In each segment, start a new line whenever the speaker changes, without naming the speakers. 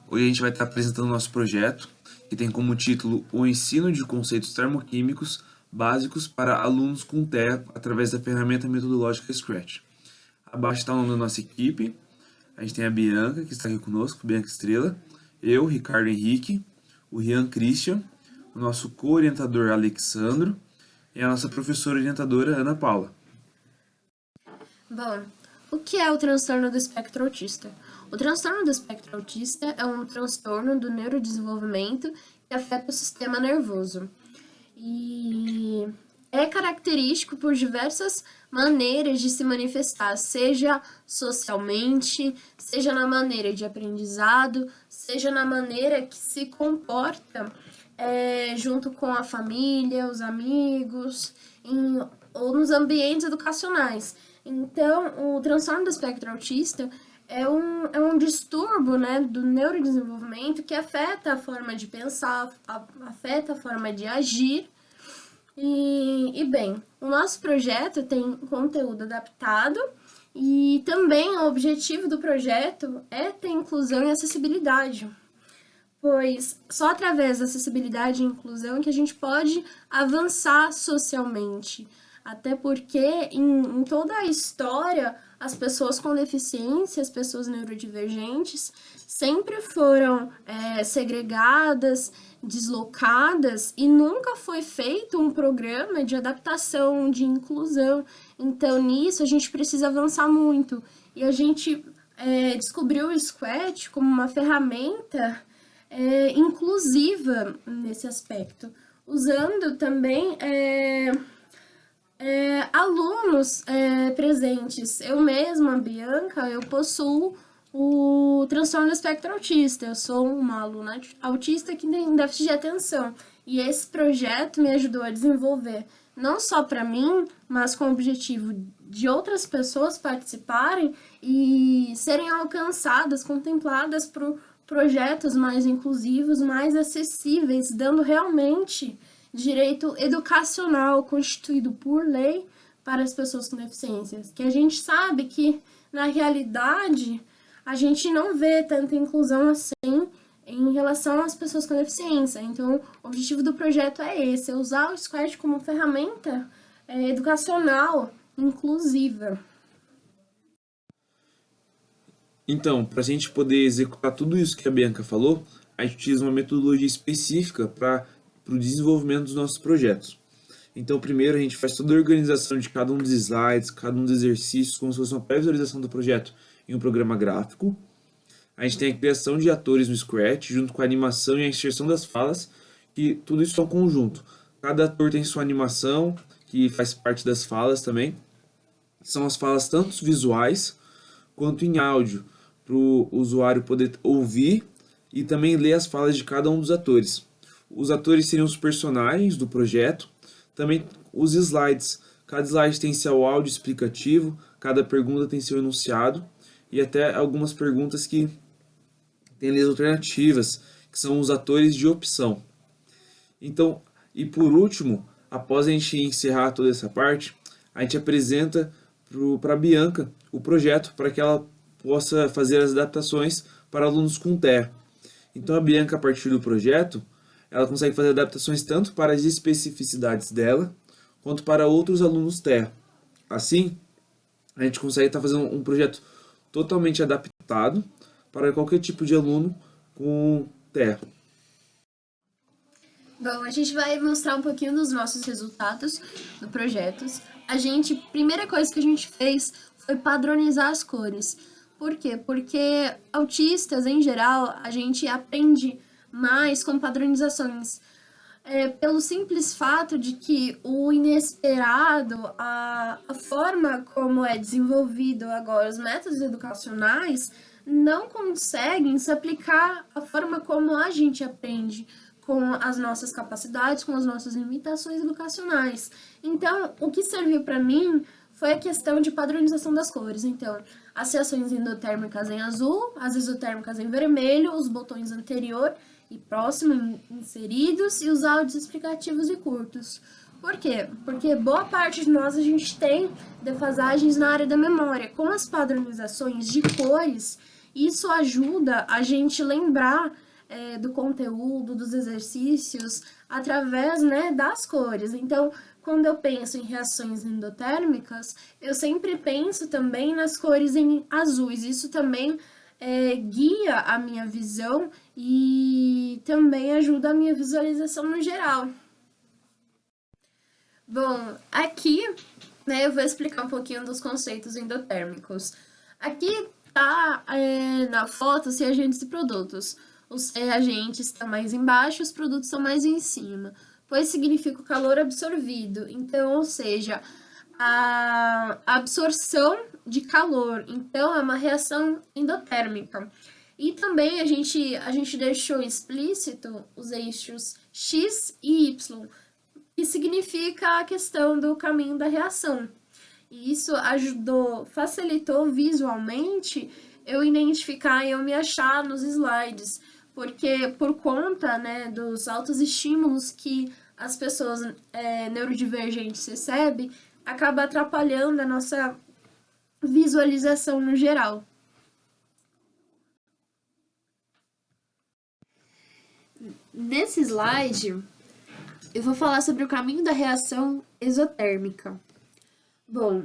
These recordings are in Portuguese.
Hoje a gente vai estar apresentando o nosso projeto, que tem como título O Ensino de Conceitos Termoquímicos Básicos para Alunos com TEA através da ferramenta metodológica Scratch. Abaixo está o nome da nossa equipe. A gente tem a Bianca, que está aqui conosco, Bianca Estrela, eu, Ricardo Henrique, o Rian Christian, o nosso co-orientador Alexandro e a nossa professora orientadora Ana Paula.
Bom, o que é o transtorno do espectro autista? O transtorno do espectro autista é um transtorno do neurodesenvolvimento que afeta o sistema nervoso. E é característico por diversas maneiras de se manifestar, seja socialmente, seja na maneira de aprendizado, seja na maneira que se comporta junto com a família, os amigos, ou nos ambientes educacionais. Então, o transtorno do espectro autista é um distúrbio, né, do neurodesenvolvimento que afeta a forma de pensar, afeta a forma de agir. Bem, o nosso projeto tem conteúdo adaptado e também o objetivo do projeto é ter inclusão e acessibilidade, pois só através da acessibilidade e inclusão que a gente pode avançar socialmente. Até porque em toda a história, as pessoas com deficiência, as pessoas neurodivergentes, sempre foram segregadas, deslocadas e nunca foi feito um programa de adaptação, de inclusão. Então, nisso, a gente precisa avançar muito. E a gente descobriu o Scratch como uma ferramenta inclusiva nesse aspecto, usando também alunos presentes. Eu mesma, Bianca, eu possuo o transtorno do espectro autista. Eu sou uma aluna autista que tem déficit de atenção. E esse projeto me ajudou a desenvolver, não só para mim, mas com o objetivo de outras pessoas participarem e serem alcançadas, contempladas por projetos mais inclusivos, mais acessíveis, dando realmente direito educacional constituído por lei para as pessoas com deficiências, que a gente sabe que, na realidade, a gente não vê tanta inclusão assim em relação às pessoas com deficiência. Então, o objetivo do projeto é esse, é usar o Scratch como ferramenta educacional inclusiva.
Então, para a gente poder executar tudo isso que a Bianca falou, a gente utiliza uma metodologia específica para o desenvolvimento dos nossos projetos. Então, primeiro a gente faz toda a organização de cada um dos slides, cada um dos exercícios, como se fosse uma pré-visualização do projeto em um programa gráfico. A gente tem a criação de atores no Scratch, junto com a animação e a inserção das falas, que tudo isso é um conjunto. Cada ator tem sua animação, que faz parte das falas também. São as falas tanto visuais quanto em áudio, para o usuário poder ouvir e também ler as falas de cada um dos atores. Os atores seriam os personagens do projeto, também os slides. Cada slide tem seu áudio explicativo, cada pergunta tem seu enunciado e até algumas perguntas que têm leis alternativas, que são os atores de opção. Então, e por último, após a gente encerrar toda essa parte, a gente apresenta para a Bianca o projeto para que ela possa fazer as adaptações para alunos com TEA. Então a Bianca, a partir do projeto, ela consegue fazer adaptações tanto para as especificidades dela, quanto para outros alunos TEA. Assim, a gente consegue estar fazendo um projeto totalmente adaptado para qualquer tipo de aluno com TEA.
Bom, a gente vai mostrar um pouquinho dos nossos resultados do projeto. Primeira coisa que a gente fez foi padronizar as cores. Por quê? Porque autistas, em geral, a gente aprende mais com padronizações. Pelo simples fato de que o inesperado, a forma como é desenvolvido agora os métodos educacionais, não conseguem se aplicar à forma como a gente aprende, com as nossas capacidades, com as nossas limitações educacionais. Então, o que serviu para mim foi a questão de padronização das cores. Então, as seções endotérmicas em azul, as exotérmicas em vermelho, os botões anterior e próximo inseridos e os áudios explicativos e curtos. Por quê? Porque boa parte de nós a gente tem defasagens na área da memória. Com as padronizações de cores, Isso ajuda a gente lembrar do conteúdo, dos exercícios, através, né, das cores. Então, quando eu penso em reações endotérmicas, eu sempre penso também nas cores em azuis. Isso também guia a minha visão e também ajuda a minha visualização no geral. Bom, aqui, né, eu vou explicar um pouquinho dos conceitos endotérmicos. Aqui tá na foto os reagentes e produtos. Os reagentes estão mais embaixo, os produtos estão mais em cima, pois significa o calor absorvido. Então, ou seja, a absorção de calor. Então, é uma reação endotérmica. E também a gente deixou explícito os eixos X e Y, que significa a questão do caminho da reação. E isso facilitou visualmente eu identificar e eu me achar nos slides, porque por conta, né, dos altos estímulos que as pessoas neurodivergentes recebem, acaba atrapalhando a nossa visualização no geral. Nesse slide, eu vou falar sobre o caminho da reação exotérmica. Bom,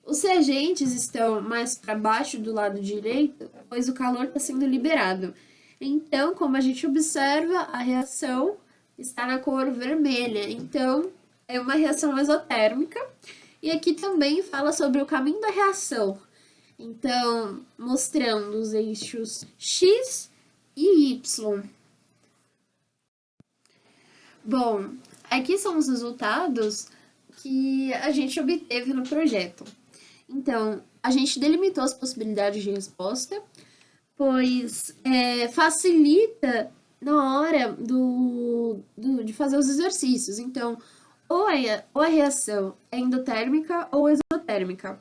os reagentes estão mais para baixo do lado direito, pois o calor está sendo liberado. Então, como a gente observa, a reação está na cor vermelha. Então, é uma reação exotérmica. E aqui também fala sobre o caminho da reação. Então, mostrando os eixos X e Y. Bom, aqui são os resultados que a gente obteve no projeto. Então, a gente delimitou as possibilidades de resposta, pois facilita na hora de fazer os exercícios. Então, ou a reação é endotérmica ou exotérmica.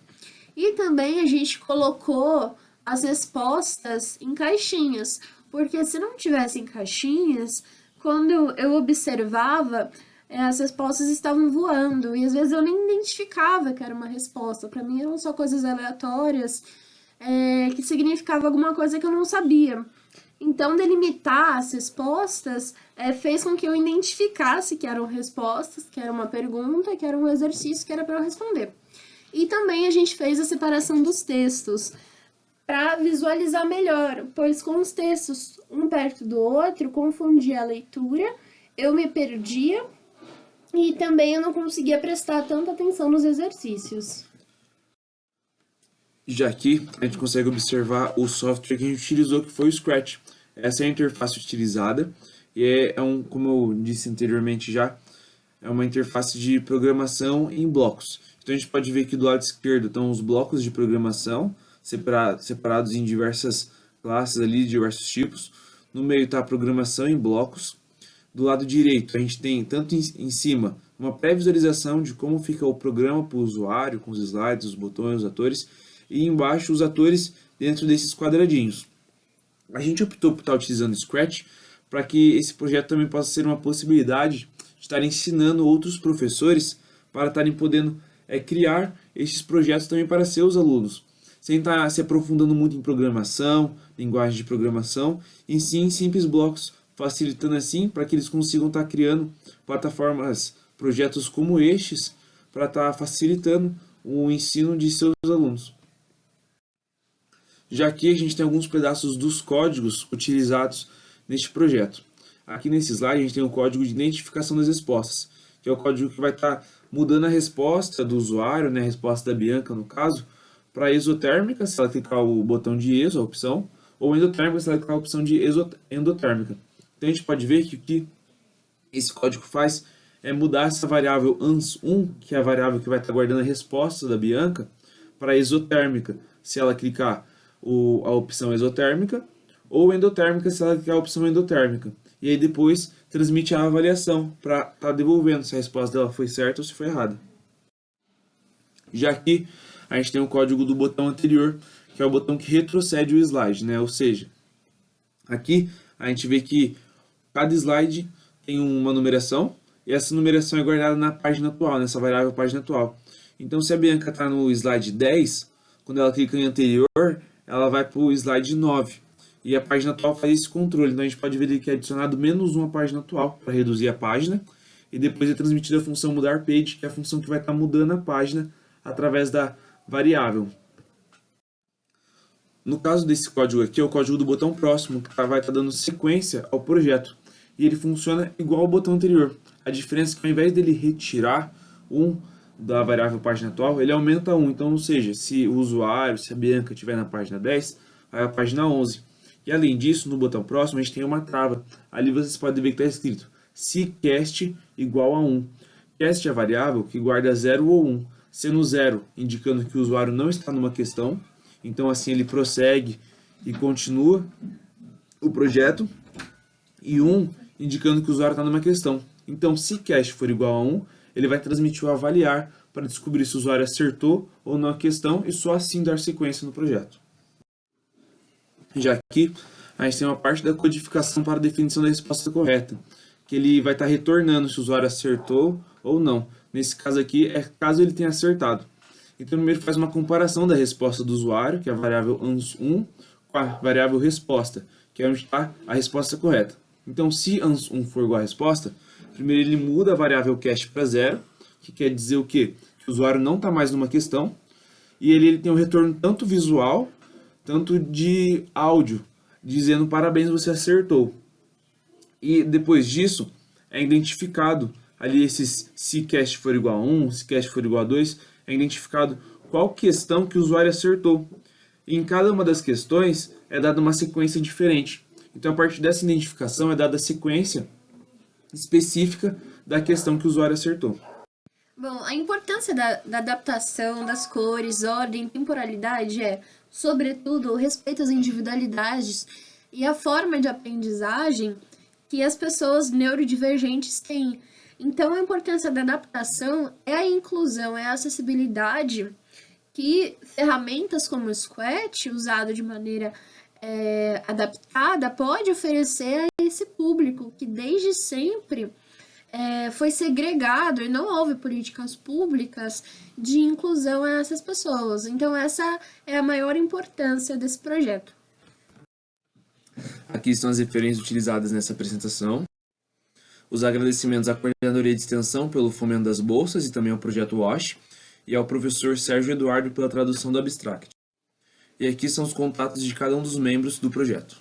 E também a gente colocou as respostas em caixinhas, porque se não tivesse em caixinhas, quando eu observava, as respostas estavam voando, e às vezes eu nem identificava que era uma resposta. Para mim eram só coisas aleatórias, que significava alguma coisa que eu não sabia. Então, delimitar as respostas fez com que eu identificasse que eram respostas, que era uma pergunta, que era um exercício que era para eu responder. E também a gente fez a separação dos textos para visualizar melhor, pois com os textos um perto do outro, confundia a leitura, eu me perdia e também eu não conseguia prestar tanta atenção nos exercícios.
Já aqui, a gente consegue observar o software que a gente utilizou, que foi o Scratch. Essa é a interface utilizada e como eu disse anteriormente já, é uma interface de programação em blocos. Então a gente pode ver que do lado esquerdo estão os blocos de programação, separados em diversas classes ali, diversos tipos. No meio está a programação em blocos. Do lado direito a gente tem, tanto em cima, uma pré-visualização de como fica o programa para o usuário, com os slides, os botões, os atores, e embaixo os atores dentro desses quadradinhos. A gente optou por estar utilizando o Scratch para que esse projeto também possa ser uma possibilidade de estar ensinando outros professores para estarem podendo criar esses projetos também para seus alunos, sem estar se aprofundando muito em programação, linguagem de programação, e sim em simples blocos, facilitando assim para que eles consigam estar criando plataformas, projetos como estes, para estar facilitando o ensino de seus alunos. Já aqui a gente tem alguns pedaços dos códigos utilizados neste projeto. Aqui nesse slide a gente tem o código de identificação das respostas, que é o código que vai estar mudando a resposta do usuário, né, a resposta da Bianca no caso, para exotérmica, se ela clicar o botão de exo, a opção, ou endotérmica, se ela clicar a opção de endotérmica. Então a gente pode ver que o que esse código faz é mudar essa variável ans1, que é a variável que vai estar guardando a resposta da Bianca, para exotérmica, se ela clicar a opção exotérmica, ou endotérmica se ela clicar a opção endotérmica. E aí depois transmite a avaliação para estar devolvendo se a resposta dela foi certa ou se foi errada. Já aqui a gente tem o código do botão anterior, que é o botão que retrocede o slide, né? Ou seja, aqui a gente vê que cada slide tem uma numeração, e essa numeração é guardada na página atual, nessa variável página atual. Então se a Bianca está no slide 10, quando ela clica em anterior, ela vai para o slide 9. E a página atual faz esse controle. Então a gente pode ver que é adicionado -1 à página atual para reduzir a página. E depois é transmitida a função mudar page, que é a função que vai estar mudando a página através da variável. No caso desse código aqui, é o código do botão próximo, que vai estar dando sequência ao projeto. E ele funciona igual ao botão anterior. A diferença é que ao invés dele retirar 1 da variável página atual, ele aumenta 1. Então, ou seja, se o usuário, se a Bianca estiver na página 10, vai à página 11. E além disso, no botão próximo, a gente tem uma trava. Ali vocês podem ver que está escrito se cast igual a 1. Cast é a variável que guarda 0 ou 1, sendo 0 indicando que o usuário não está numa questão. Então, assim, ele prossegue e continua o projeto. E 1 indicando que o usuário está numa questão. Então, se cast for igual a 1, ele vai transmitir o avaliar para descobrir se o usuário acertou ou não a questão e só assim dar sequência no projeto. Já aqui, a gente tem uma parte da codificação para a definição da resposta correta, que ele vai estar retornando se o usuário acertou ou não. Nesse caso aqui, é caso ele tenha acertado. Então, primeiro faz uma comparação da resposta do usuário, que é a variável ans1, com a variável resposta, que é onde está a resposta correta. Então, se ans1 for igual a resposta, primeiro ele muda a variável cast para 0, que quer dizer o quê? Que o usuário não está mais numa questão, e ele tem um retorno tanto visual, tanto de áudio, dizendo parabéns, você acertou. E depois disso, é identificado ali esses se cast for igual a 1, se cast for igual a 2, é identificado qual questão que o usuário acertou. E em cada uma das questões é dada uma sequência diferente. Então, a partir dessa identificação é dada a sequência específica da questão que o usuário acertou.
Bom, a importância da adaptação das cores, ordem, temporalidade é, sobretudo, o respeito às individualidades e a forma de aprendizagem que as pessoas neurodivergentes têm. Então, a importância da adaptação é a inclusão, é a acessibilidade que ferramentas como o Scratch, usado de maneira adaptada, pode oferecer a esse público que desde sempre foi segregado e não houve políticas públicas de inclusão a essas pessoas. Então, essa é a maior importância desse projeto.
Aqui estão as referências utilizadas nessa apresentação. Os agradecimentos à Coordenadoria de Extensão pelo fomento das bolsas e também ao Projeto WASH e ao professor Sérgio Eduardo pela tradução do Abstract. E aqui são os contatos de cada um dos membros do projeto.